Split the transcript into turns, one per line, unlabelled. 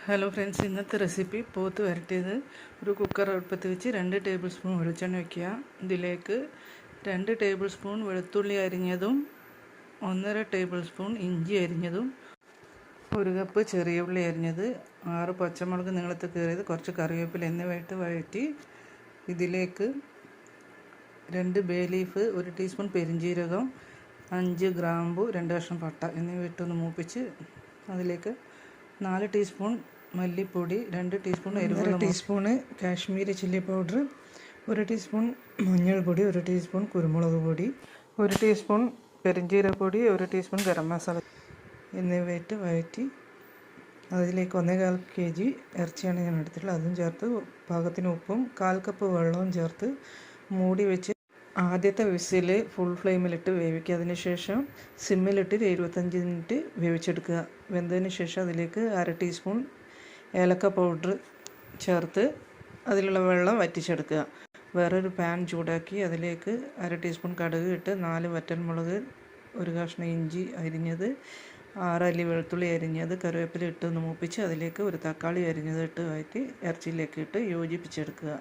Hello friends, ഇന്നത്തെ recipe പോത്ത് വരട്ടിയത്. ഒരു കുക്കർ അടുപ്പത്ത് വെച്ച് 2 ടേബിൾ സ്പൂൺ വെളിച്ചെണ്ണ വയ്ക്കുക. ഇതിലേക്ക് 2 ടേബിൾ സ്പൂൺ വെളുത്തുള്ളി അരിഞ്ഞതും 1.5 ടേബിൾ സ്പൂൺ ഇഞ്ചി അരിഞ്ഞതും 1 കപ്പ് ചെറിയ ഉള്ളി അരിഞ്ഞത്, 6 പച്ചമുളക് നീളത്തിൽ കീറിയത്, കുറച്ച് കറിവേപ്പില എന്നിവയിട്ട് വഴറ്റി ഇതിലേക്ക് 2 ബേ ലീഫ്, 1 ടീസ്പൂൺ പെരിഞ്ജീരകം, 5 ഗ്രാമ്പു, 2 കഷ്ണം പട്ട എന്നിവ ഇട്ടൊന്ന് മൂപ്പിച്ച് അതിലേക്ക് 4 ടീസ്പൂൺ മല്ലിപ്പൊടി, 2 ടീസ്പൂൺ എരിവുള്ള, 1 teaspoon Kashmiri chilli powder, 1 teaspoon മഞ്ഞൾപ്പൊടി, 1 ടീസ്പൂൺ കുരുമുളക് പൊടി, 1 ടീസ്പൂൺ പെരിഞ്ജീരകപ്പൊടി, 1 ടീസ്പൂൺ ഗരം മസാല എന്നിവയിട്ട് വഴറ്റി അതിലേക്ക് 1.25 kg ഇറച്ചിയാണ് ഞാൻ എടുത്തിട്ടുള്ളത്. അതും ചേർത്ത് പാകത്തിന് ഉപ്പും 1/4 കപ്പ് വെള്ളവും ചേർത്ത് മൂടി വെച്ച് ആദ്യത്തെ വിസിൽ ഫുൾ ഫ്ലെയിമിലിട്ട് വേവിക്കുക. അതിനുശേഷം സിമ്മിലിട്ട് 25 മിനിറ്റ് വേവിച്ചെടുക്കുക. വെന്തതിന് ശേഷം അതിലേക്ക് 1/2 ടീസ്പൂൺ ഏലക്ക പൗഡർ ചേർത്ത് അതിലുള്ള വെള്ളം വറ്റിച്ചെടുക്കുക. വേറൊരു പാൻ ചൂടാക്കി അതിലേക്ക് 1/2 ടീസ്പൂൺ കടുക് ഇട്ട് 4 വറ്റൽമുളക്, 1 കഷ്ണം ഇഞ്ചി അരിഞ്ഞത്, 6 അല്ലി വെളുത്തുള്ളി അരിഞ്ഞത്, കറിവേപ്പില ഇട്ട് ഒന്ന് മൂപ്പിച്ച് അതിലേക്ക് 1 തക്കാളി അരിഞ്ഞത് ഇട്ട് വഴറ്റി ഇറച്ചിയിലേക്ക് ഇട്ട് യോജിപ്പിച്ചെടുക്കുക.